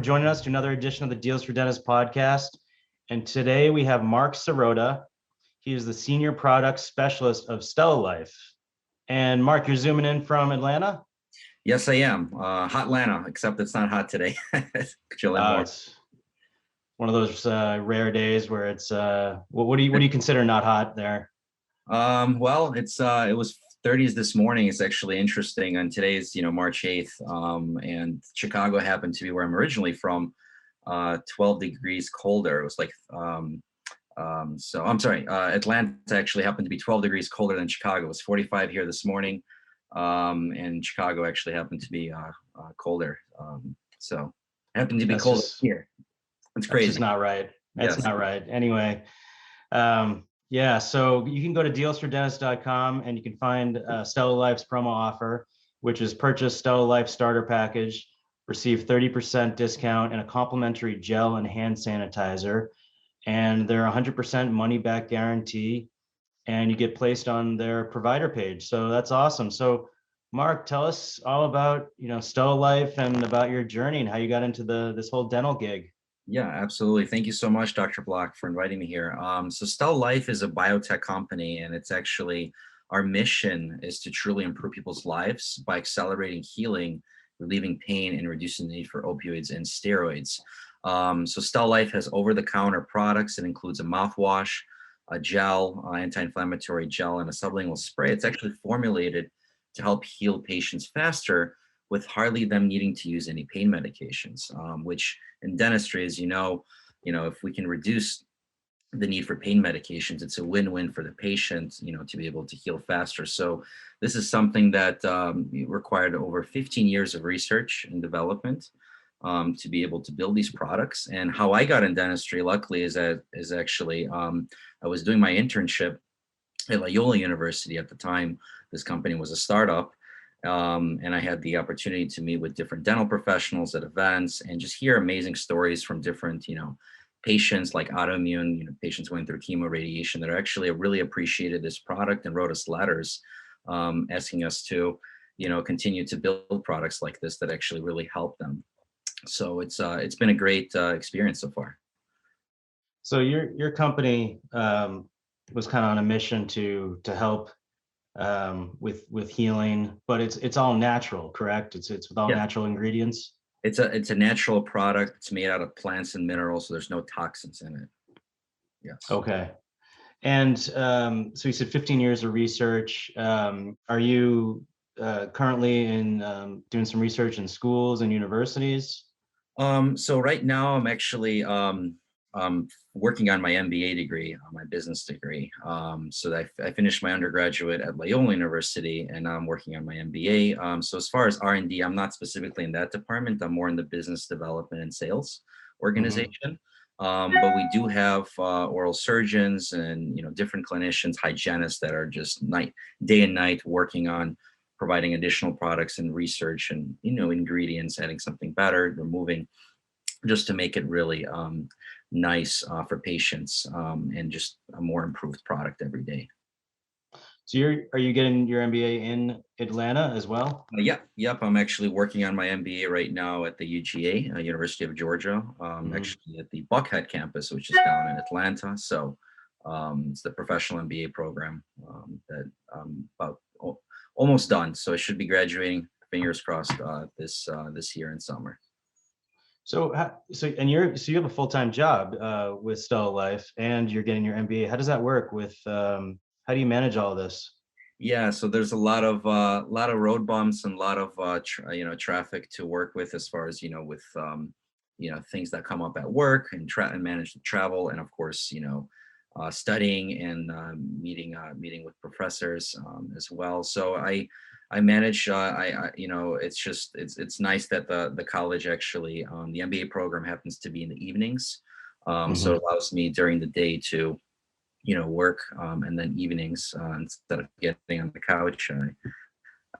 joining us to another edition of the Deals for Dentists podcast. And today we have Mark Sirota. He is the Senior Product Specialist of Stellalife. And Mark, you're zooming in from Atlanta? Yes, I am. Hot Atlanta, except it's not hot today. Chilling more. It's one of those rare days where it's what do you consider not hot there? Well, it was 30s this morning. It's actually interesting. And today's March 8th, and Chicago happened to be where I'm originally from. 12 degrees colder. It was like so I'm sorry. Atlanta actually happened to be 12 degrees colder than Chicago. It was 45 here this morning. And Chicago actually happened to be colder. So it happened to be colder here. It's crazy. That's just not right. That's Yes. not right. Anyway, yeah, so you can go to dealsfordentist.com and you can find Stellalife's promo offer, which is purchase Stellalife starter package, receive 30% discount and a complimentary gel and hand sanitizer. And they're 100% money back guarantee, and you get placed on their provider page. So that's awesome. So Mark, tell us all about, Stellalife and about your journey and how you got into this whole dental gig. Yeah, absolutely. Thank you so much, Dr. Block, for inviting me here. So Stellalife is a biotech company, and it's actually our mission is to truly improve people's lives by accelerating healing, relieving pain, and reducing the need for opioids and steroids. So Stellalife has over-the-counter products. It includes a mouthwash, a gel, anti-inflammatory gel, and a sublingual spray. It's actually formulated to help heal patients faster with hardly them needing to use any pain medications, which in dentistry, as if we can reduce the need for pain medications, it's a win-win for the patient, to be able to heal faster. So this is something that required over 15 years of research and development to be able to build these products. And how I got in dentistry, luckily, is actually I was doing my internship at Loyola University at the time. This company was a startup. And I had the opportunity to meet with different dental professionals at events and just hear amazing stories from different, patients like autoimmune, patients going through chemo radiation that are actually really appreciated this product and wrote us letters asking us to, continue to build products like this that actually really help them. So it's been a great experience so far. So your company was kind of on a mission to help with healing, but it's all natural, correct? It's with all natural ingredients. It's a natural product. It's made out of plants and minerals, so there's no toxins in it. Yes. Okay. And so you said 15 years of research. Are you currently in doing some research in schools and universities? So right now I'm actually working on my MBA degree, my business degree. So I finished my undergraduate at Loyola University, and now I'm working on my MBA. So as far as R&D, I'm not specifically in that department. I'm more in the business development and sales organization. But we do have oral surgeons and different clinicians, hygienists that are just day and night working on providing additional products and research and ingredients, adding something better, removing, just to make it really nice for patients and just a more improved product every day. So are you getting your MBA in Atlanta as well? Yep. I'm actually working on my MBA right now at the UGA, University of Georgia, actually at the Buckhead campus, which is down in Atlanta. So it's the professional MBA program that I'm about almost done. So I should be graduating, fingers crossed, this year in summer. So you have a full-time job with Stellalife, and you're getting your MBA. How does that work with how do you manage all of this? Yeah, so there's a lot of road bumps and a lot of traffic to work with, as far as with things that come up at work, and manage the travel, and of course studying and meeting with professors as well. So I manage. It's nice that the college actually the MBA program happens to be in the evenings, so it allows me during the day to work, and then evenings, instead of getting on the couch,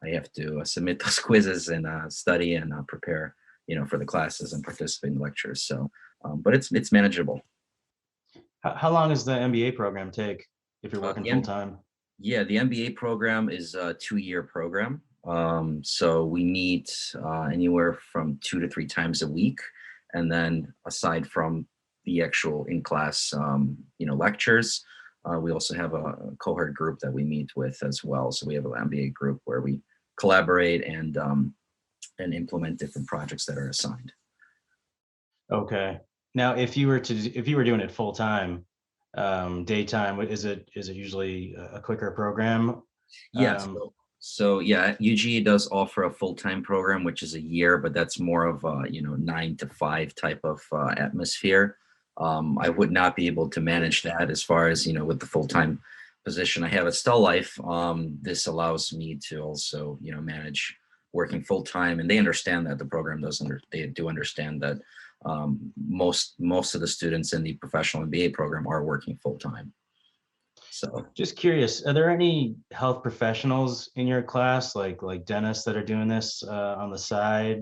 I have to submit those quizzes and study and prepare for the classes and participate in lectures. So but it's manageable. How long does the MBA program take if you're working full time? Yeah, the MBA program is a 2-year program. So we meet anywhere from 2 to 3 times a week And then aside from the actual in-class, lectures, we also have a cohort group that we meet with as well. So we have an MBA group where we collaborate and implement different projects that are assigned. Okay. Now, if you were doing it full time, daytime, is it usually a quicker program? Yes. Um, So yeah, UGE does offer a full-time program, which is a year, but that's more of a 9 to 5 type of atmosphere. I would not be able to manage that as far as with the full-time position I have at Stellalife. This allows me to also manage working full-time, and they understand that the program they do understand that most of the students in the professional MBA program are working full-time. So. just curious, are there any health professionals in your class, like dentists that are doing this on the side?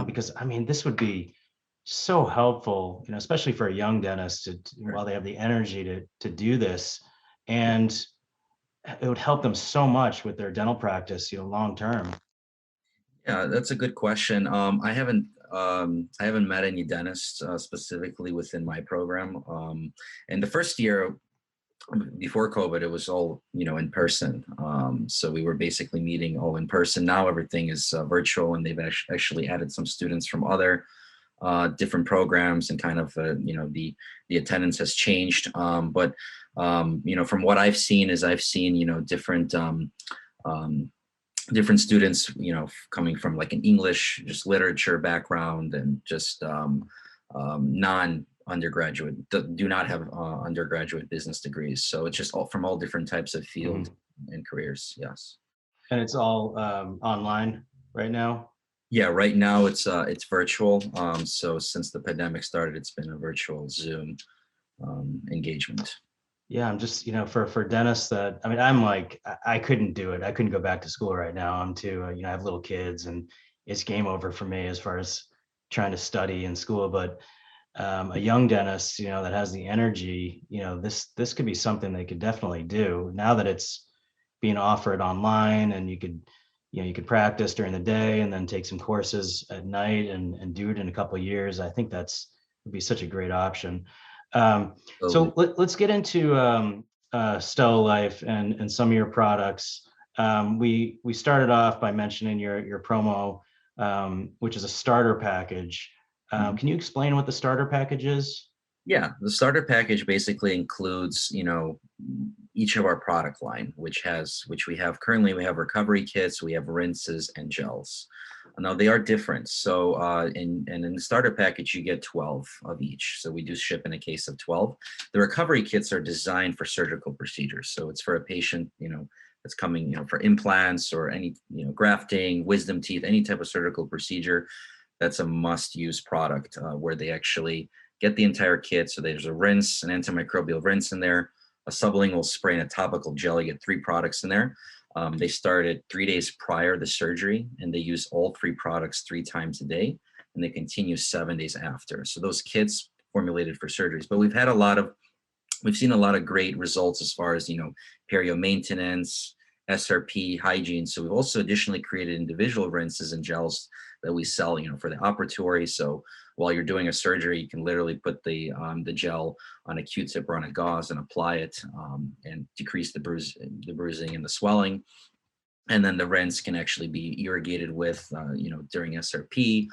Because I mean, this would be so helpful, especially for a young dentist while they have the energy to do this, and it would help them so much with their dental practice, long term. Yeah, that's a good question. I haven't met any dentists specifically within my program. And the first year before COVID, it was all in person. So we were basically meeting all in person. Now everything is virtual, and they've actually added some students from other different programs, and kind of the attendance has changed. But from what I've seen is I've seen um, different students, coming from like an English, just literature background, and just non undergraduate, do not have undergraduate business degrees. So it's just all from all different types of fields Mhm. and careers. Yes. And it's all online right now. Yeah. Right now it's virtual. So since the pandemic started, it's been a virtual Zoom engagement. Yeah, I'm just, for dentists that, I mean, I'm like, I couldn't do it. I couldn't go back to school right now. I'm too, I have little kids, and it's game over for me as far as trying to study in school. But a young dentist, that has the energy, this could be something they could definitely do now that it's being offered online, and you could practice during the day and then take some courses at night and do it in a couple of years. I think that's would be such a great option. So Totally. let's get into Stella Life and some of your products. We started off by mentioning your promo, which is a starter package. Can you explain what the starter package is? Yeah, the starter package basically includes, each of our product line, which we have currently. We have recovery kits, we have rinses and gels. Now they are different. So, in the starter package, you get 12 of each. So we do ship in a case of 12. The recovery kits are designed for surgical procedures. So it's for a patient, that's coming, for implants or any, grafting, wisdom teeth, any type of surgical procedure. That's a must-use product, where they actually get the entire kit. So there's a rinse, an antimicrobial rinse in there, a sublingual spray, and a topical gel. You get 3 products in there. They started 3 days prior to surgery, and they use all 3 products 3 times a day, and they continue 7 days after. So those kits formulated for surgeries. But we've seen a lot of great results as far as perio maintenance, SRP, hygiene. So we've also additionally created individual rinses and gels that we sell, for the operatory. So while you're doing a surgery, you can literally put the gel on a Q-tip or on a gauze and apply it, and decrease the bruising and the swelling. And then the rinse can actually be irrigated with, during SRP.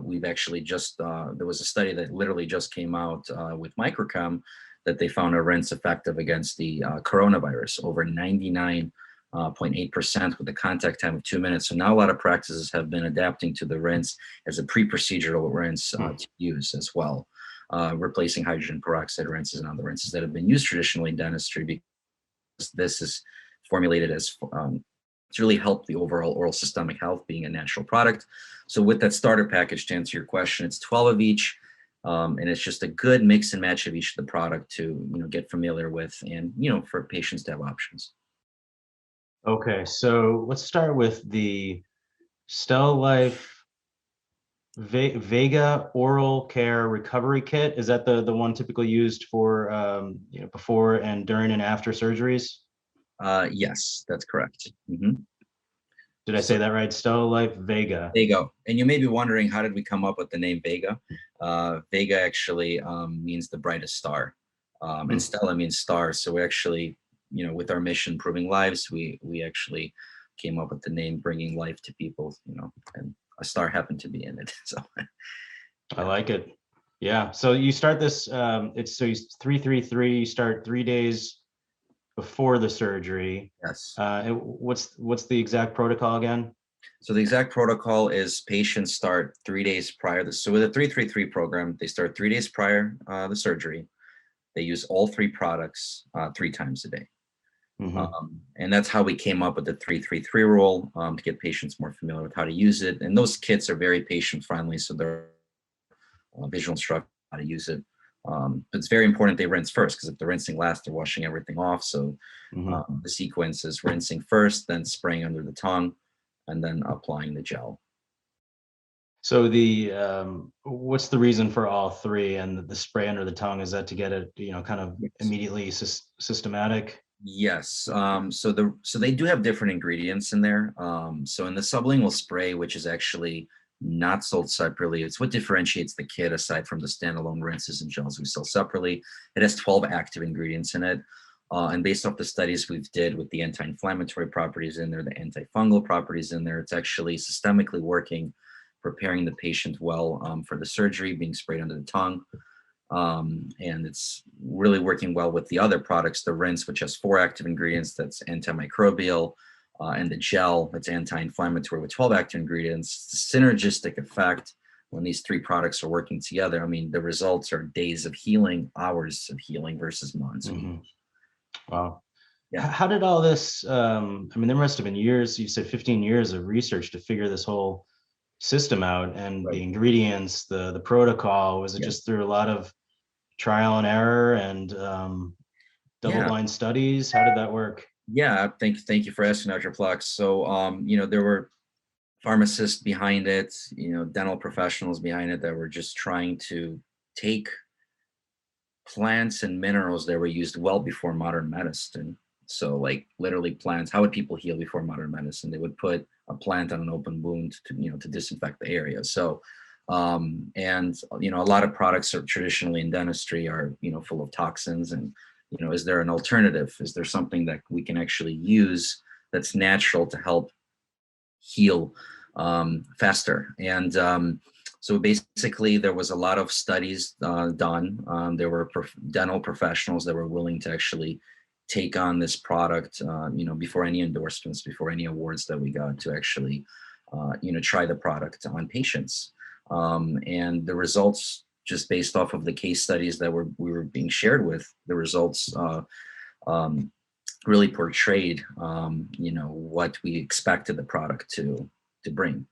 We've actually just, there was a study that literally just came out with Microchem, that they found a rinse effective against the coronavirus, over 99.8% with a contact time of 2 minutes. So now a lot of practices have been adapting to the rinse as a pre-procedural rinse to use as well, replacing hydrogen peroxide rinses and other rinses that have been used traditionally in dentistry, because this is formulated as to really help the overall oral systemic health, being a natural product. So with that starter package, to answer your question, it's 12 of each. And it's just a good mix and match of each of the product to get familiar with, and for patients to have options. Okay, so let's start with the Stella Life Vega Oral Care Recovery Kit. Is that the one typically used for before and during and after surgeries? Yes, that's correct. Mhm. Did I So say that right? Stellalife Vega. there you go. And you may be wondering, how did we come up with the name Vega? Vega actually means the brightest star, and Hmm. Stella means star. So we actually, with our mission, improving lives, we actually came up with the name, bringing life to people. And a star happened to be in it. So I yeah, like it. Yeah. So you start this. It's so you 333. You start 3 days before the surgery. yes. What's the exact protocol again? So the exact protocol is patients start 3 days prior. So with a 333 program, they start 3 days prior the surgery. They use all three products 3 times a day. Hmm. And that's how we came up with the 333 rule, to get patients more familiar with how to use it. And those kits are very patient friendly, so they're visual instruction how to use it. But it's very important they rinse first, because if they're rinsing last, they're washing everything off. So Hmm. the sequence is rinsing first, then spraying under the tongue, and then applying the gel. So the what's the reason for all three and the spray under the tongue? Is that to get it, kind of Yes. immediately systematic? Yes. So they do have different ingredients in there. So in the sublingual spray, which is actually not sold separately, it's what differentiates the kit aside from the standalone rinses and gels we sell separately. It has 12 active ingredients in it. And based off the studies we've did with the anti-inflammatory properties in there, the antifungal properties in there, it's actually systemically working, preparing the patient well for the surgery, being sprayed under the tongue. And it's really working well with the other products, the rinse, which has 4 active ingredients, that's antimicrobial, and the gel, that's anti-inflammatory with 12 active ingredients. It's a synergistic effect when these three products are working together. I mean, the results are days of healing, hours of healing versus months, weeks. Hmm. Wow. Yeah, How did all this, I mean, there must have been years, you said 15 years of research to figure this whole system out, and the right. ingredients, the protocol. Was it Yeah. just through a lot of trial and error and double Yeah. blind studies? How did that work? Yeah. Thank you for asking, Dr. Plex. So, there were pharmacists behind it, dental professionals behind it that were just trying to take plants and minerals that were used well before modern medicine. So, like literally plants. How would people heal before modern medicine? They would put a plant on an open wound to disinfect the area. So, and a lot of products are traditionally in dentistry are full of toxins. And is there an alternative? Is there something that we can actually use that's natural to help heal faster? And so basically, there was a lot of studies done. There were dental professionals that were willing to actually take on this product, before any endorsements, before any awards that we got, to actually, try the product on patients. And the results, just based off of the case studies that we were being shared with, the results um, really portrayed, what we expected the product to bring,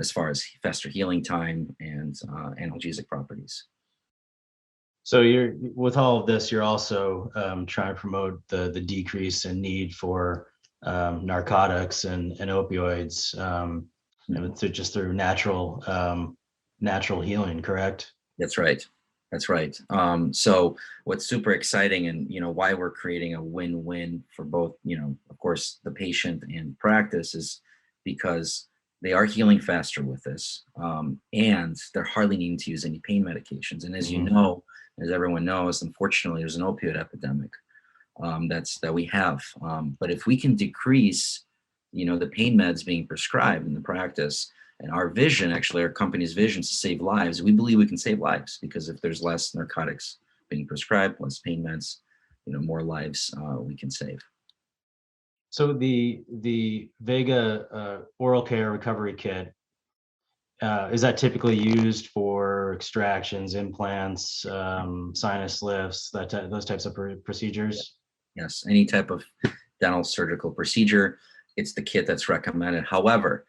as far as faster healing time and analgesic properties. So you're with all of this, you're also trying to promote the decrease in need for narcotics and opioids, Mhm. just through natural healing, correct? That's right. That's right. So what's super exciting, and why we're creating a win-win for both, of course, the patient and practice, is because they are healing faster with this, and they're hardly needing to use any pain medications. And as you Hmm. know, as everyone knows, unfortunately, there's an opioid epidemic, that we have. But if we can decrease, the pain meds being prescribed in the practice, and our vision, actually, our company's vision, is to save lives. We believe we can save lives, because if there's less narcotics being prescribed, less pain meds, more lives we can save. So the Vega oral care recovery kit, is that typically used for extractions, implants, sinus lifts, those types of procedures? Yes, any type of dental surgical procedure, it's the kit that's recommended. However,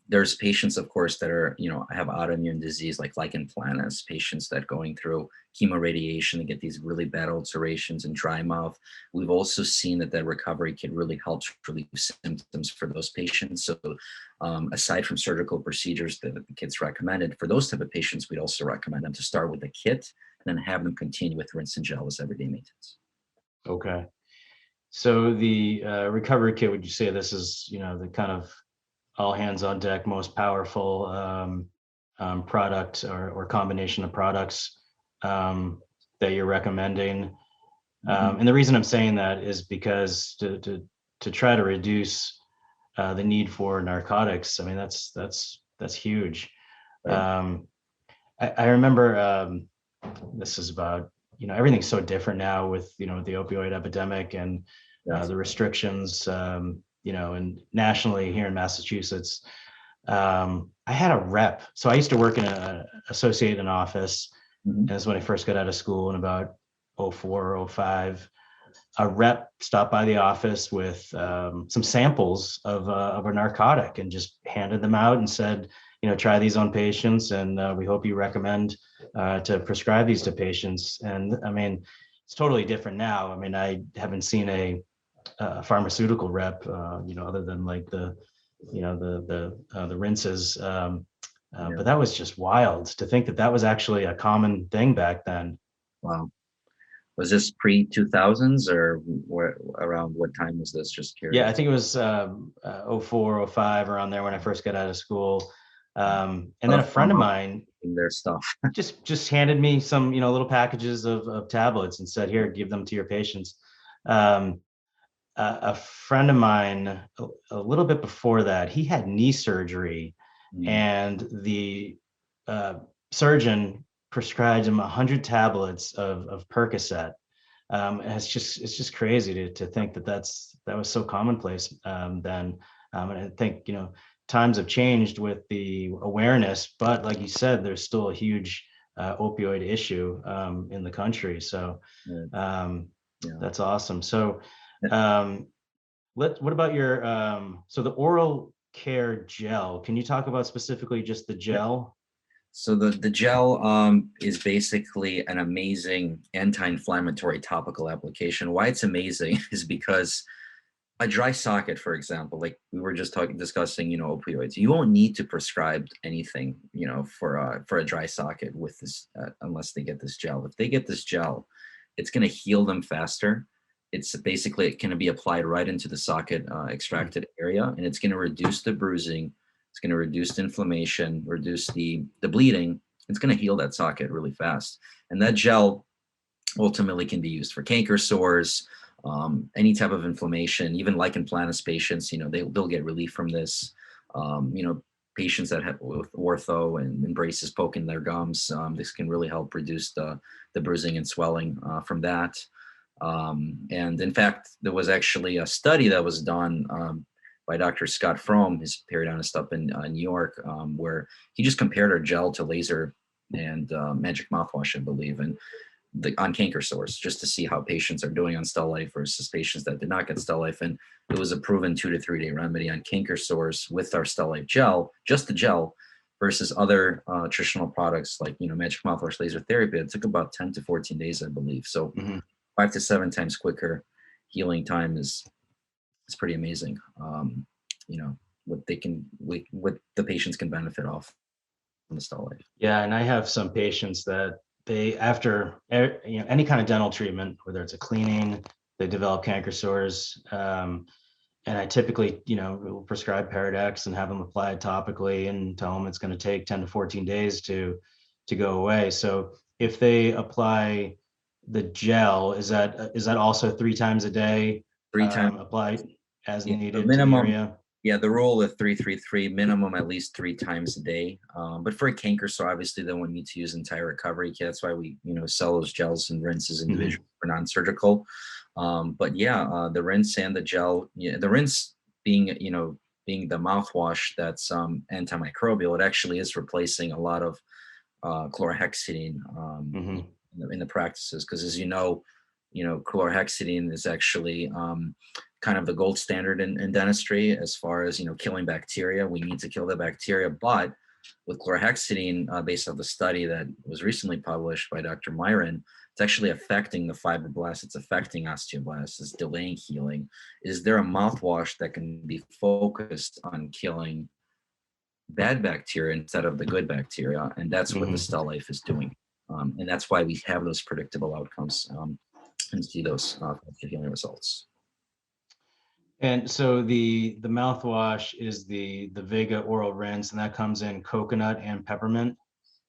there's patients, of course, that are, have autoimmune disease like lichen planus, patients that going through chemoradiation, they get these really bad ulcerations and dry mouth. We've also seen that recovery kit really helps relieve symptoms for those patients. So, aside from surgical procedures that the kit's recommended, for those type of patients, we'd also recommend them to start with the kit and then have them continue with rinse and gel as everyday maintenance. Okay. So the recovery kit, would you say this is, the kind of all hands on deck, most powerful product or combination of products that you're recommending? And the reason I'm saying that is because to try to reduce the need for narcotics, I mean, that's huge. Right. I remember this is about, everything's so different now with, the opioid epidemic and Yes. the restrictions, and nationally here in Massachusetts. I had a rep. So I used to work in a associate in office. And that's when I first got out of school in about '04, '05. A rep stopped by the office with some samples of a narcotic and just handed them out and said, try these on patients, and we hope you recommend to prescribe these to patients. And I mean, it's totally different now. I mean, I haven't seen a pharmaceutical rep, other than like the rinses. But that was just wild to think that that was actually a common thing back then. Wow. Was this pre 2000s or around what time was this? Just Yeah, I curious. think it was '04, '05, around there when I first got out of school. And then a Tough friend of pharma mine in their stuff. just handed me some, little packages of tablets and said, here, give them to your patients. Um, a friend of mine, a little bit before that, he had knee surgery, Mm, and the uh, surgeon prescribed him 100 tablets of Percocet. And it's just crazy to think that was so commonplace then. And I think, times have changed with the awareness, but like you said, there's still a huge opioid issue in the country. So yeah, um, yeah. that's awesome. So um, what about so the oral care gel? Can you talk about specifically just the Yeah. gel? So the gel is basically an amazing anti-inflammatory topical application. Why it's amazing is because a dry socket, for example, like we were just discussing, opioids. You won't need to prescribe anything, for a dry socket with this, unless they get this gel. If they get this gel, it's going to heal them faster. It's basically it can be applied right into the socket extracted area, and it's going to reduce the bruising. It's going to reduce the inflammation, reduce the bleeding. It's going to heal that socket really fast, and that gel ultimately can be used for canker sores, any type of inflammation, even lichen planus patients, they'll get relief from this. Patients that have with ortho and braces poking their gums, this can really help reduce the bruising and swelling from that. And in fact, there was actually a study that was done by Dr. Scott Fromm, his periodontist up in New York, where he just compared our gel to laser and magic mouthwash, I believe. And on canker sores, just to see how patients are doing on Stellalife versus patients that did not get Stellalife. And it was a proven 2 to 3 day remedy on canker sores with our Stellalife gel, just the gel, versus other nutritional products like, magic mouthwash, laser therapy. It took about 10 to 14 days, I believe. So Mhm. 5 to 7 times quicker healing time is pretty amazing. What they can, what the patients can benefit off from the Stellalife. Yeah, and I have some patients that they after any kind of dental treatment, whether it's a cleaning, they develop canker sores, and I typically will prescribe Paradex and have them applied topically and tell them it's going to take 10 to 14 days to go away. So if they apply the gel, is that also 3 times a day, 3 times. applied as Yeah, the needed to the minimum. area? Yeah, the rule of 3-3-3 minimum at least 3 times a day. But for a canker, so obviously then we need to use entire recovery kit. That's why we sell those gels and rinses Mhm. individually for non-surgical. But yeah, the rinse and the gel. Yeah, the rinse being the mouthwash that's antimicrobial. It actually is replacing a lot of chlorhexidine Mhm. in the practices because as chlorhexidine is actually kind of the gold standard in dentistry as far as killing bacteria. We need to kill the bacteria, but with chlorhexidine, based on the study that was recently published by Dr. Myron, it's actually affecting the fibroblasts. It's affecting osteoblasts. It's delaying healing. Is there a mouthwash that can be focused on killing bad bacteria instead of the good bacteria? And that's what the Mhm. Stell Life is doing. And that's why we have those predictable outcomes and see those healing results. And so the mouthwash is the Vega oral rinse, and that comes in coconut and peppermint.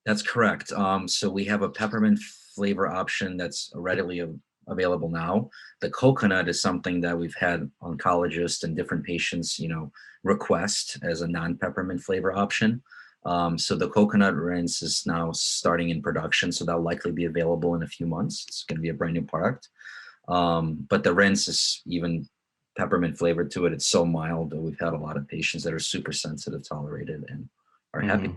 That's correct. So we have a peppermint flavor option that's readily available now. The coconut is something that we've had oncologists and different patients, request as a non-peppermint flavor option. So the coconut rinse is now starting in production, so that'll likely be available in a few months. It's going to be a brand new product. But the rinse is even peppermint flavored to it. It's so mild that we've had a lot of patients that are super sensitive, tolerated, and are happy. Mhm.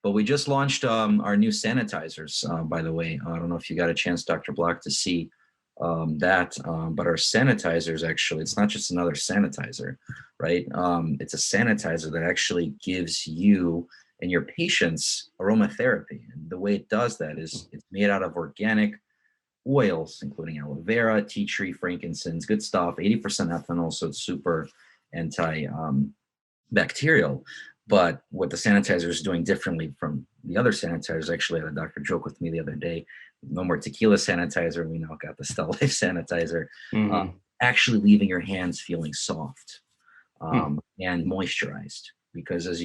But we just launched our new sanitizers, by the way. I don't know if you got a chance, Dr. Block, to see that, but our sanitizers actually, it's not just another sanitizer, right? It's a sanitizer that actually gives you and your patients aromatherapy. And the way it does that is it's made out of organic oils, including aloe vera, tea tree, frankincense, good stuff, 80% ethanol, so it's super anti bacterial. But what the sanitizer is doing differently from the other sanitizers, actually, I had a doctor joke with me the other day, no more tequila sanitizer. We now got the Stellalife sanitizer, uh, Mhm. actually leaving your hands feeling soft Hmm. and moisturized. Because as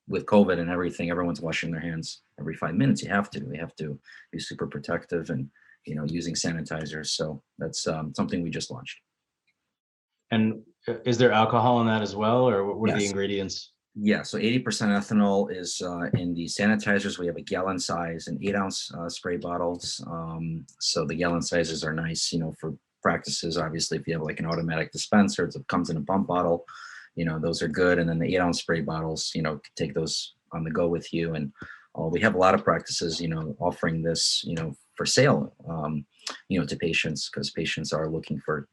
with COVID and everything, everyone's washing their hands every 5 minutes. We have to be super protective and, using sanitizers. So that's something we just launched. And is there alcohol in that as well, or what are the Yes. ingredients? Yeah, so 80% ethanol is in the sanitizers. We have a gallon size and 8 ounce spray bottles. So the gallon sizes are nice, for practices. Obviously, if you have like an automatic dispenser, it comes in a pump bottle, those are good. And then the 8 ounce spray bottles, take those on the go with you. And we have a lot of practices, offering this, for sale, to patients because patients are looking for,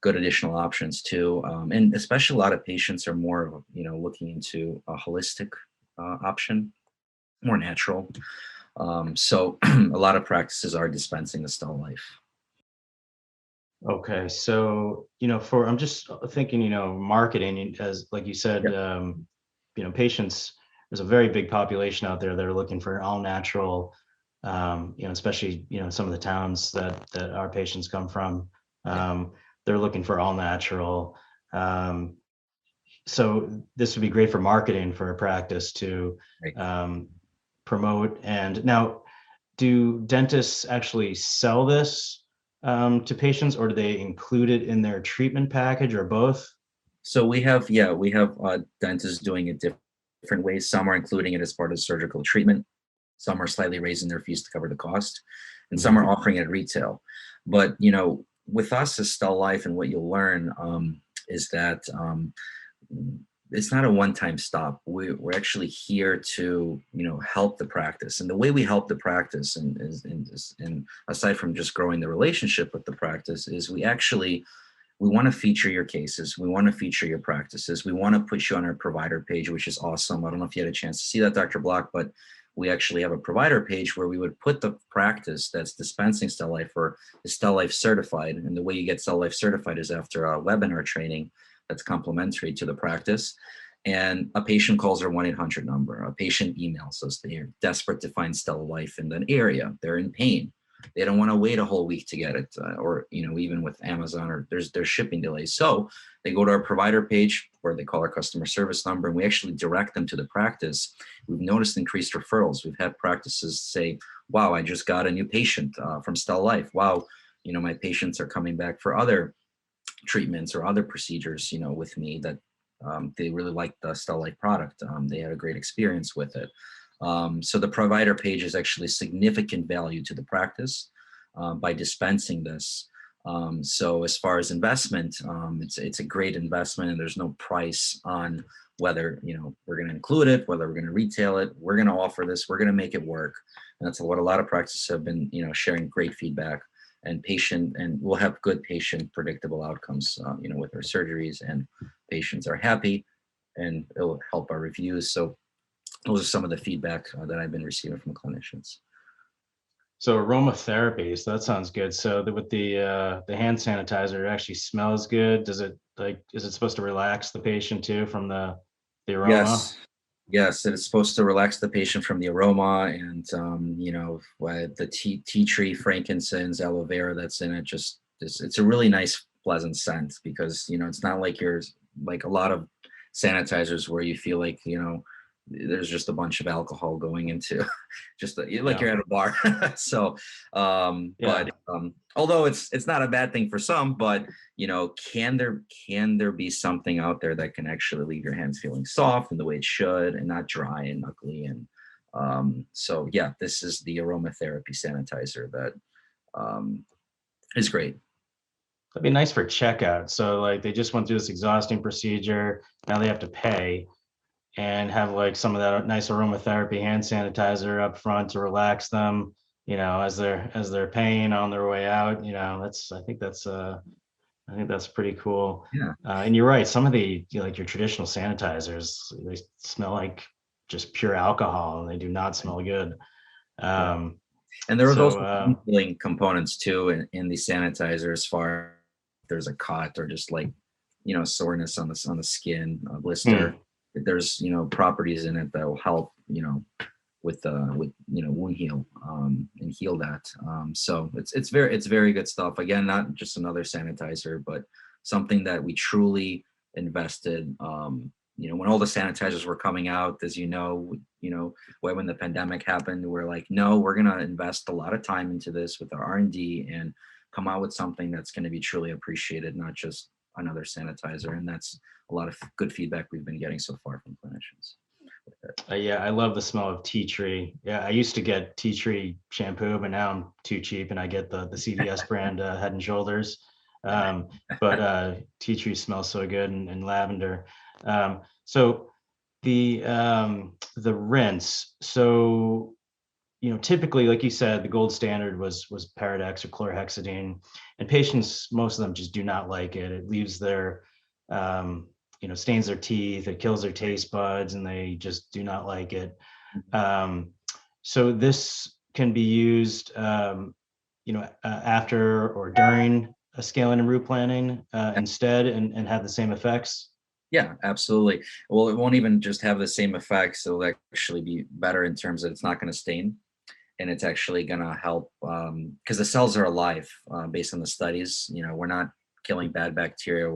good additional options too. And especially a lot of patients are more, looking into a holistic option, more natural. So a lot of practices are dispensing the Stellalife. Okay, so for I'm just thinking, marketing as like you said, Yep. patients. There's a very big population out there that are looking for all natural, especially some of the towns that our patients come from. Yeah. They're looking for all natural. Um, so this would be great for marketing for a practice to Right. um, promote. And now, do dentists actually sell this to patients, or do they include it in their treatment package, or both? So we have dentists doing it different ways. Some are including it as part of surgical treatment. Some are slightly raising their fees to cover the cost, and some Mhm. are offering it at retail. But with us as Stellalife, and what you'll learn is that it's not a one-time stop. We're actually here to help the practice, and the way we help the practice, and aside from just growing the relationship with the practice, is we want to feature your cases. We want to feature your practices. We want to put you on our provider page, which is awesome. I don't know if you had a chance to see that, Dr. Block, but we actually have a provider page where we would put the practice that's dispensing Stellalife or is Stellalife certified. And the way you get Stellalife certified is after a webinar training that's complimentary to the practice. And a patient calls our 1-800 number. A patient emails us. They're desperate to find Stellalife in that area. They're in pain. They don't want to wait a whole week to get it, or even with Amazon, or there's shipping delays. So they go to our provider page where they call our customer service number, and we actually direct them to the practice. We've noticed increased referrals. We've had practices say, "Wow, I just got a new patient from Stellalife. Wow, my patients are coming back for other treatments or other procedures, with me that they really like the Stellalife product. They had a great experience with it." So the provider page is actually significant value to the practice by dispensing this. So as far as investment, it's a great investment, and there's no price on whether we're going to include it, whether we're going to retail it. We're going to offer this. We're going to make it work, and that's what a lot of practices have been sharing great feedback and we'll have good patient predictable outcomes with our surgeries, and patients are happy, and it'll help our reviews. So those are some of the feedback that I've been receiving from clinicians. So aromatherapy, so that sounds good. So with the hand sanitizer, it actually smells good. Does it is it supposed to relax the patient too from the aroma? Yes, yes, it is supposed to relax the patient from the aroma, and the tea tree, frankincense, aloe vera that's in it. Just it's a really nice pleasant scent, because it's not like you're like a lot of sanitizers where you feel like there's just a bunch of alcohol going into just like Yeah. you're at a bar. So Yeah. although it's not a bad thing for some, but can there be something out there that can actually leave your hands feeling soft and the way it should, and not dry and ugly? And so yeah, this is the aromatherapy sanitizer that um, is great. That'd be nice for checkout. So like they just went through this exhausting procedure. Now they have to pay and have like some of that nice aromatherapy hand sanitizer up front to relax them, as they're paying on their way out. That's I think that's pretty cool. Yeah. And you're right, some of the like your traditional sanitizers, they smell like just pure alcohol and they do not smell good. Yeah. Um, And there was so also healing components too in the sanitizer, as far if there's a cut or just like soreness on the skin, a blister. hmm, There's properties in it that will help with wound heal, and heal that. So it's very good stuff. Again, not just another sanitizer, but something that we truly invested. When all the sanitizers were coming out, as when the pandemic happened, we're like, no, we're gonna invest a lot of time into this with our R&D and come out with something that's going to be truly appreciated, not just another sanitizer. And that's a lot of good feedback we've been getting so far from clinicians with it. yeah, I love the smell of tea tree. Yeah, I used to get tea tree shampoo, but now I'm too cheap and I get the CVS brand Head and Shoulders. But tea tree smells so good, and lavender. So the rinse. So typically, like you said, the gold standard was Paradex or chlorhexidine, and patients, most of them just do not like it. It leaves their stains their teeth, it kills their taste buds, and they just do not like it. Um, so this can be used, after or during a scaling and root planning instead, and have the same effects. Yeah, absolutely. Well, it won't even just have the same effects. It'll actually be better in terms that it's not going to stain, and it's actually going to help, because the cells are alive, based on the studies. We're not killing bad bacteria.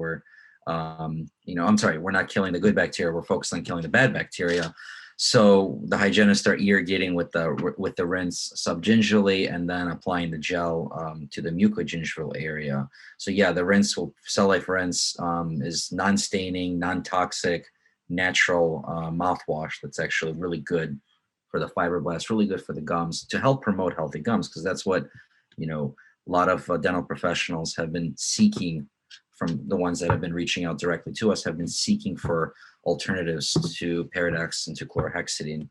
I'm sorry, we're not killing the good bacteria. We're focused on killing the bad bacteria. So the hygienists are irrigating with the rinse subgingivally and then applying the gel, to the mucogingival area. So yeah, the Cell Life rinse, is non-staining, non-toxic, natural mouthwash that's actually really good for the fibroblasts, really good for the gums, to help promote healthy gums, because that's what a lot of dental professionals have been seeking. From the ones that have been reaching out directly to us, have been seeking for alternatives to Paradex and to chlorhexidine,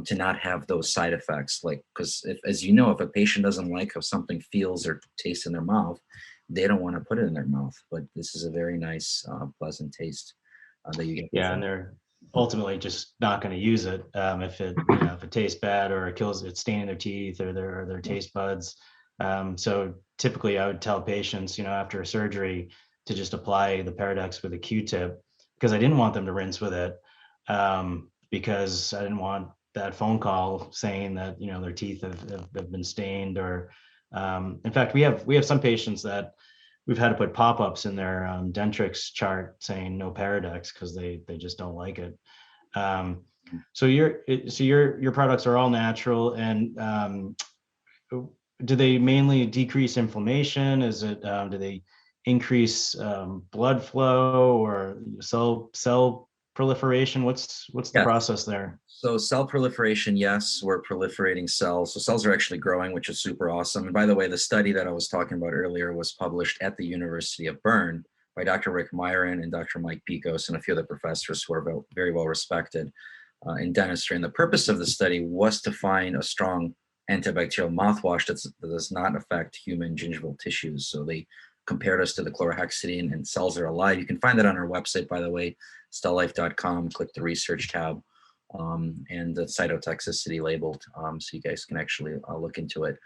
to not have those side effects. Like, because as you know, if a patient doesn't like how something feels or tastes in their mouth, they don't want to put it in their mouth. But this is a very nice, pleasant taste that you get with Yeah, and it. they're ultimately just not going to use it if it tastes bad or it kills it's staining their teeth or their taste buds. So typically, I would tell patients, after a surgery, to just apply the Paradex with a Q-tip, because I didn't want them to rinse with it, because I didn't want that phone call saying that their teeth have been stained. Or in fact, we have some patients that we've had to put pop-ups in their Dentrix chart saying no Paradex because they just don't like it. Um, so your products are all natural, and do they mainly decrease inflammation? Is it do they increase blood flow or cell proliferation? What's the Yeah. process there? So cell proliferation, yes, we're proliferating cells. So cells are actually growing, which is super awesome. And by the way, the study that I was talking about earlier was published at the University of Bern by Dr. Rick Myron and Dr. Mike Picos and a few other professors who are very well respected in dentistry. And the purpose of the study was to find a strong antibacterial mouthwash that does not affect human gingival tissues. So they compared us to the chlorhexidine, and cells are alive. You can find that on our website, by the way, stellalife.com. Click the research tab, and the cytotoxicity labeled, so you guys can actually look into it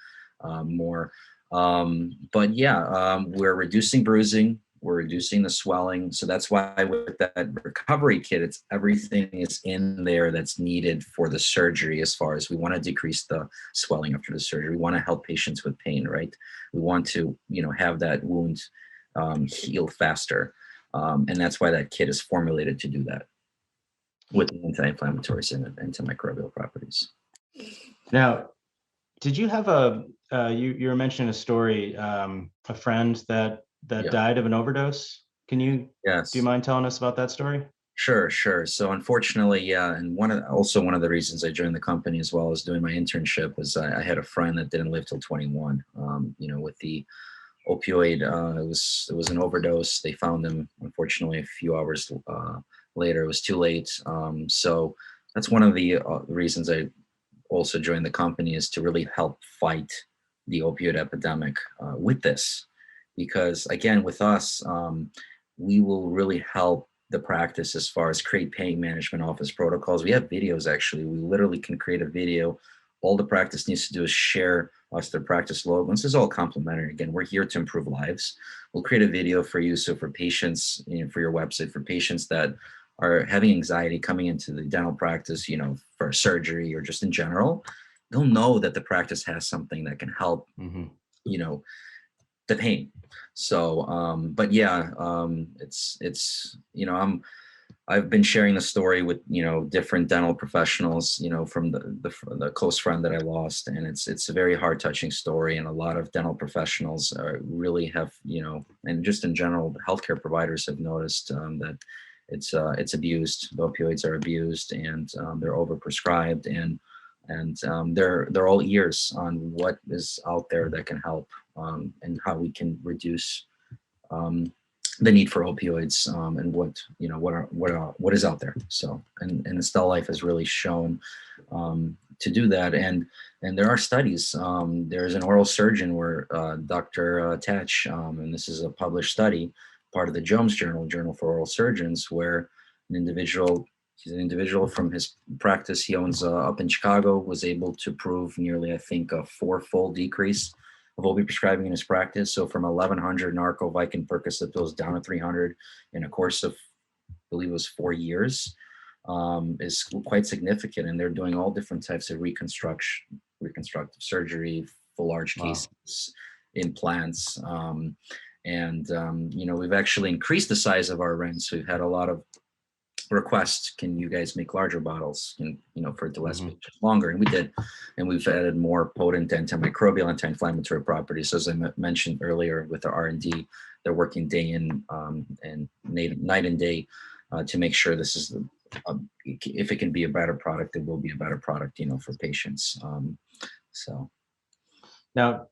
more. But yeah, we're reducing bruising, we're reducing the swelling. So that's why with that recovery kit, it's everything is in there that's needed for the surgery. As far as we want to decrease the swelling after the surgery, we want to help patients with pain, right? We want to have that wound heal faster. And that's why that kit is formulated to do that with anti-inflammatories and antimicrobial properties. Now, did you have you were mentioning a story, a friend that Yeah. died of an overdose? Do you Yes. mind telling us about that story? Sure, sure. So unfortunately, yeah, and one of the reasons I joined the company as well as doing my internship was I had a friend that didn't live till 21. With the opioid, it was an overdose. They found him unfortunately a few hours later. It was too late. So that's one of the reasons I also joined the company, is to really help fight the opioid epidemic with this, because again, with us, we will really help the practice as far as create pain management office protocols. We have videos, actually. We literally can create a video. All the practice needs to do is share us their practice logo. This is all complimentary. Again, we're here to improve lives. We'll create a video for you. So for patients, for your website, for patients that are having anxiety coming into the dental practice, for surgery or just in general, they'll know that the practice has something that can help, Mm-hmm. The pain. So, but yeah, I've been sharing the story with, different dental professionals, from the close friend that I lost, and it's a very heart touching story. And a lot of dental professionals really have, and just in general, healthcare providers have noticed that it's abused. The opioids are abused, and they're overprescribed, and they're all ears on what is out there that can help, and how we can reduce the need for opioids, and what is out there. So, and Stellalife has really shown to do that. And there are studies. There's an oral surgeon where Dr. Tatch, and this is a published study, part of the Jones Journal for Oral Surgeons, where he's an individual from his practice he owns up in Chicago, was able to prove nearly, I think, a four-fold decrease of opioid prescribing in his practice. So from 1,100 narco, Vicodin, Percocet pills down to 300 in a course of, I believe it was 4 years, is quite significant. And they're doing all different types of reconstructive surgery, for large cases, implants. We've actually increased the size of our rents. We've had a lot of requests, can you guys make larger bottles, for it to last longer? And we did. And we've added more potent antimicrobial, anti-inflammatory properties. So as I mentioned earlier, with the R&D, they're working day in and night and day to make sure this is if it can be a better product, it will be a better product, for patients. So now,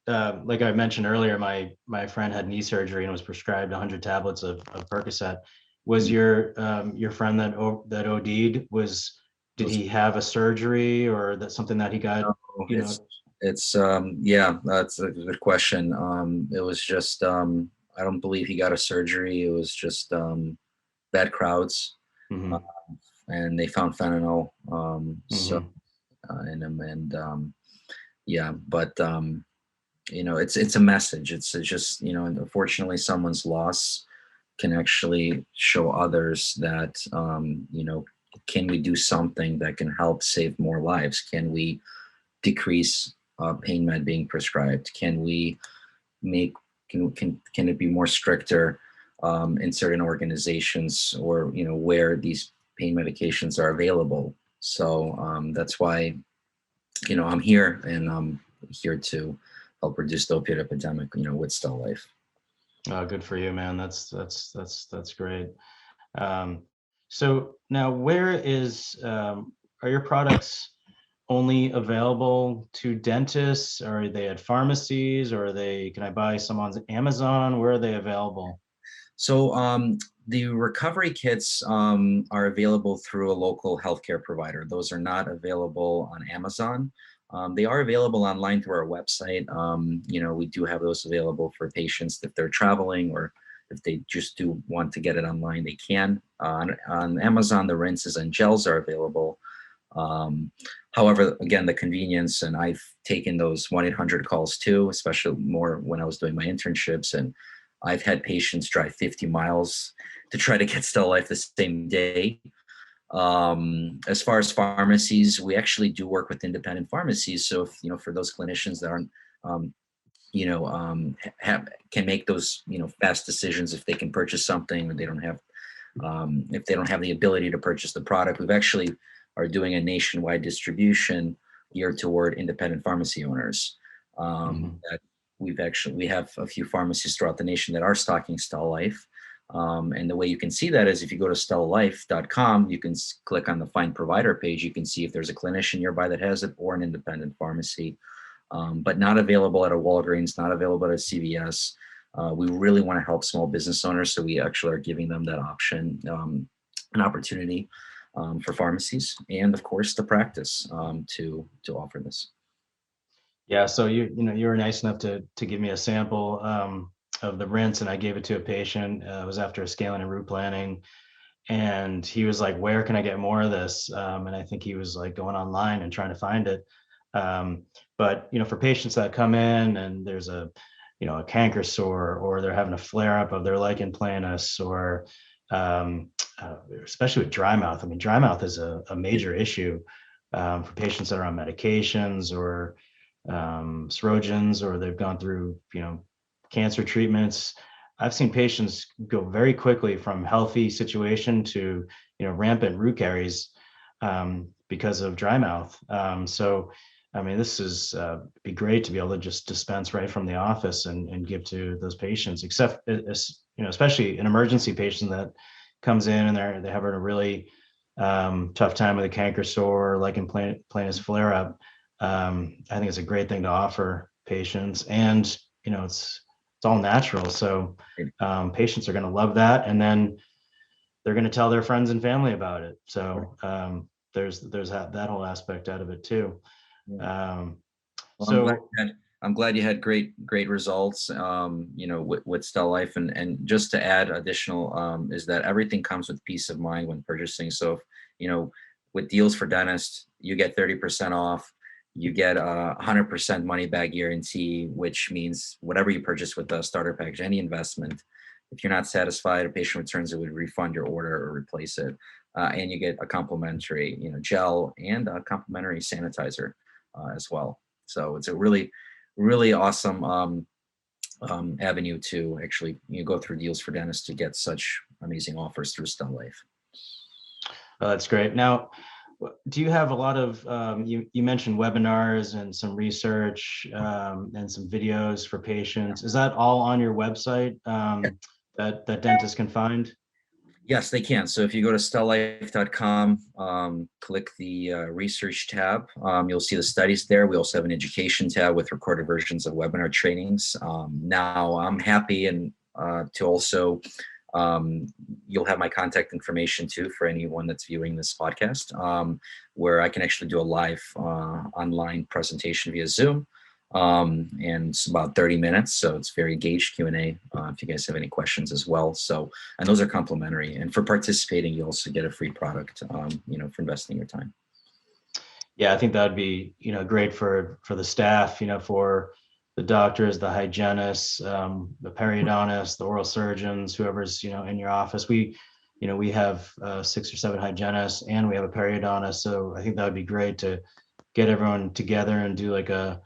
like I mentioned earlier, my friend had knee surgery and was prescribed 100 tablets of Percocet. Was your friend that OD'd, did he have a surgery, or that's something that he got? It's yeah, that's a good question. It was just I don't believe he got a surgery. It was just bad crowds, and they found fentanyl in him, and yeah, but it's a message. It's just, unfortunately, someone's loss can actually show others that, can we do something that can help save more lives? Can we decrease pain med being prescribed? Can we make, can it be more stricter in certain organizations, or, where these pain medications are available? So that's why, I'm here, and I'm here to help reduce the opioid epidemic, with Stellalife. Good for you, man. That's great. So now, are your products only available to dentists, or are they at pharmacies, or can I buy some on Amazon? Where are they available? So the recovery kits are available through a local healthcare provider. Those are not available on Amazon. They are available online through our website. We do have those available for patients if they're traveling, or if they just do want to get it online, they can. On Amazon, the rinses and gels are available. However, again, the convenience, and I've taken those 1-800 calls too, especially more when I was doing my internships, and I've had patients drive 50 miles to try to get Stellalife the same day. As far as pharmacies, we actually do work with independent pharmacies. So if, for those clinicians that aren't can make those, fast decisions if they can purchase something, or they don't have, if they don't have the ability to purchase the product. We've actually are doing a nationwide distribution geared toward independent pharmacy owners. That we have a few pharmacies throughout the nation that are stocking Stellalife. And the way you can see that is if you go to stellalife.com, you can click on the Find Provider page. You can see if there's a clinician nearby that has it, or an independent pharmacy, but not available at a Walgreens, not available at a CVS. We really want to help small business owners, so we actually are giving them that option, an opportunity for pharmacies, and of course the practice, to offer this. Yeah, so you were nice enough to give me a sample of the rinse, and I gave it to a patient. It was after a scaling and root planning, and he was like, "Where can I get more of this?" And I think he was like going online and trying to find it. But for patients that come in and there's a canker sore, or they're having a flare up of their lichen planus, or especially with dry mouth. I mean, dry mouth is a major issue for patients that are on medications, or Sirogens, or they've gone through, cancer treatments. I've seen patients go very quickly from healthy situation to, rampant root caries because of dry mouth. So, I mean, this is be great to be able to just dispense right from the office and give to those patients, except, especially an emergency patient that comes in and they're having a really tough time with a canker sore, lichen planus flare up. I think it's a great thing to offer patients, and it's all natural. So patients are going to love that, and then they're going to tell their friends and family about it. So there's that whole aspect out of it too. Well, So I'm glad you had great results, with Stellalife, and just to add additional, is that everything comes with peace of mind when purchasing. So, with deals for dentists, you get 30% off. You get a 100% money back guarantee, which means whatever you purchase with the starter package, any investment, if you're not satisfied, a patient returns it, would refund your order or replace it. And you get a complimentary, gel, and a complimentary sanitizer as well. So it's a really, really awesome avenue to actually go through deals for dentists to get such amazing offers through Stellalife. well, that's great. Now, do you have a lot of you mentioned webinars and some research and some videos for patients? Is that all on your website that dentists can find? Yes, they can. So if you go to stellalife.com, click the research tab, you'll see the studies there. We also have an education tab with recorded versions of webinar trainings. Now, I'm happy and to also, you'll have my contact information too for anyone that's viewing this podcast, where I can actually do a live online presentation via Zoom. And it's about 30 minutes, so it's very engaged Q&A if you guys have any questions as well. So, and those are complimentary, and for participating you also get a free product, for investing your time. Yeah, I think that would be great for the staff, for the doctors, the hygienists, the periodontists, the oral surgeons, whoever's in your office. We have 6 or 7 hygienists, and we have a periodontist, so I think that would be great to get everyone together and do like a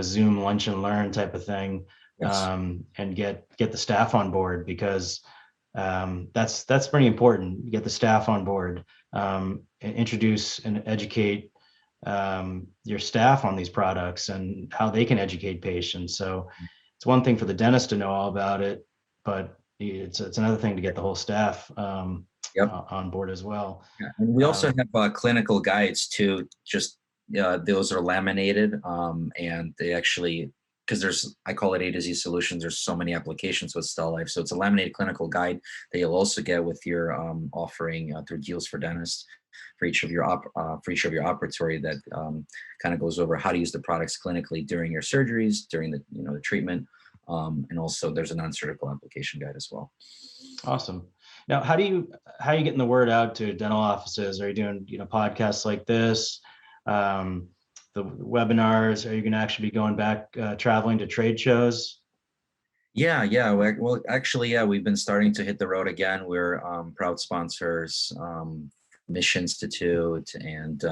Zoom lunch and learn type of thing. Yes. And get the staff on board, because that's pretty important. You get the staff on board, and introduce and educate your staff on these products and how they can educate patients. So it's one thing for the dentist to know all about it, but it's another thing to get the whole staff Yep. on board as well. Yeah. And we also have clinical guides too. Just those are laminated, and they actually, because I call it A to Z solutions. There's so many applications with Stellalife, so it's a laminated clinical guide that you'll also get with your offering through deals for dentists for each of your operatory, that kind of goes over how to use the products clinically during your surgeries, during the the treatment, and also there's a non-surgical application guide as well. Awesome. Now, how are you getting the word out to dental offices? Are you doing podcasts like this, the webinars? Are you going to actually be going back traveling to trade shows? Yeah. Well, actually, yeah, we've been starting to hit the road again. We're proud sponsors, Mission Institute, and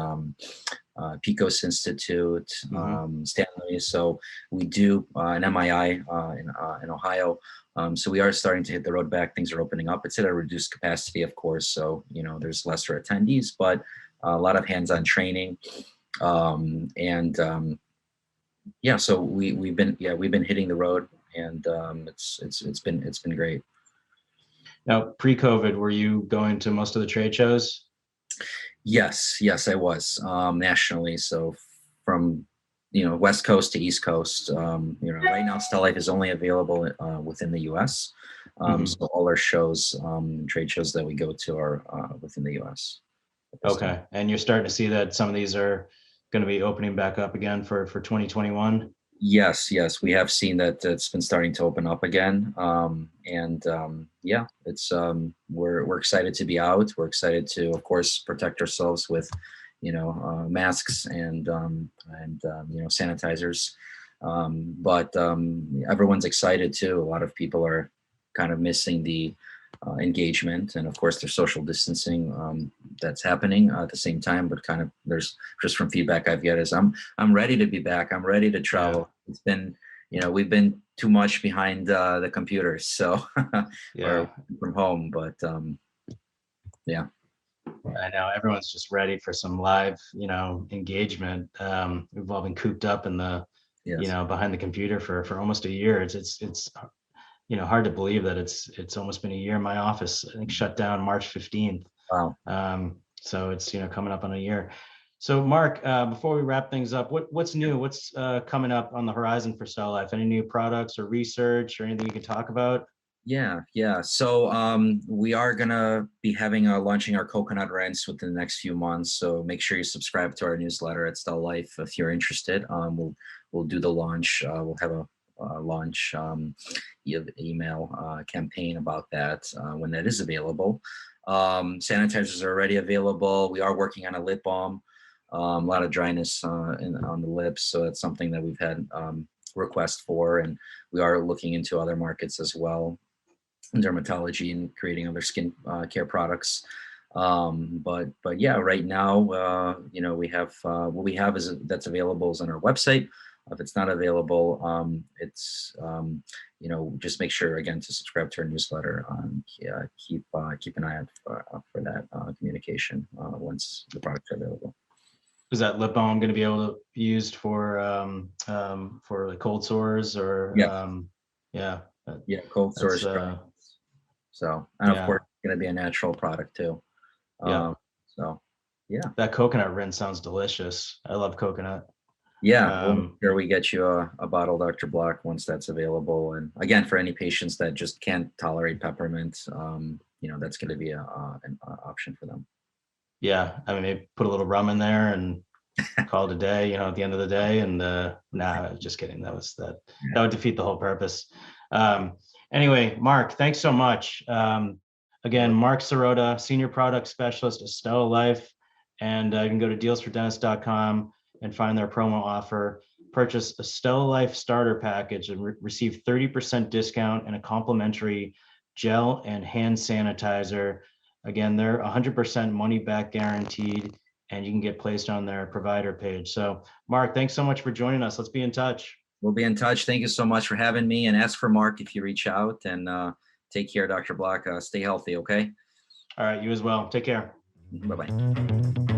Pecos Institute, Mhm. Stanley. So we do an MII in Ohio. So we are starting to hit the road back. Things are opening up. It's at a reduced capacity, of course. So, there's lesser attendees, but a lot of hands-on training. Yeah, so we've been hitting the road, and it's been great. Now, pre-COVID, were you going to most of the trade shows? Yes, I was nationally. So from West Coast to East Coast. Right now, Stellalife is only available within the U.S. Mhm. So all our shows, trade shows that we go to are within the U.S. at this time. Okay, and you're starting to see that some of these are going to be opening back up again for 2021. Yes, we have seen that it's been starting to open up again, and yeah, it's we're excited to be out. We're excited to, of course, protect ourselves with, masks and sanitizers, but everyone's excited too. A lot of people are kind of missing the engagement, and of course, there's social distancing that's happening at the same time. But kind of there's just from feedback I've get is I'm ready to be back. I'm ready to Yeah, travel. It's been, we've been too much behind the computers, so or yeah. from home. But yeah, I know everyone's just ready for some live, engagement. We've all been cooped up in the, yes, behind the computer for almost a year. It's hard to believe that it's almost been a year. My office, I think, shut down March 15th. wow. So it's coming up on a year. So Mark, before we wrap things up, what's new? What's coming up on the horizon for Stellalife? Any new products or research or anything you can talk about? Yeah. So we are gonna be having launching our coconut rinse within the next few months. So make sure you subscribe to our newsletter at Stell Life if you're interested. We'll do the launch. We'll have a launch email campaign about that when that is available. Sanitizers are already available. We are working on a lip balm. A lot of dryness on the lips, so that's something that we've had request for, and we are looking into other markets as well, dermatology and creating other skin care products. But yeah, right now, we have what we have is that's available is on our website. If it's not available, it's just make sure again to subscribe to our newsletter. Yeah, keep an eye out for that communication once the products are available. Is that lip balm going to be able to be used for like cold sores or Yeah, yeah, yeah, cold that's sores, dry. So, and of yeah, course, it's going to be a natural product too. yeah. So, yeah. That coconut rinse sounds delicious. I love coconut. Yeah, we'll make Um, sure we get you a bottle, Dr. Block, once that's available. And again, for any patients that just can't tolerate peppermint, that's going to be an option for them. yeah, I mean, maybe put a little rum in there and call it a day, at the end of the day. And nah, just kidding. That would defeat the whole purpose. Um, anyway, Mark, thanks so much. Again, Yeah. Mark Sirota, Senior Product Specialist at Stellalife. And you can go to dealsfordentist.com and find their promo offer. Purchase a Stellalife starter package and receive 30% discount and a complimentary gel and hand sanitizer. Again, they're 100% money back guaranteed, and you can get placed on their provider page. So, Mark, thanks so much for joining us. Let's be in touch. We'll be in touch. Thank you so much for having me. And ask for Mark if you reach out. And take care, Dr. Block. Stay healthy, okay? All right, you as well. Take care. Bye bye.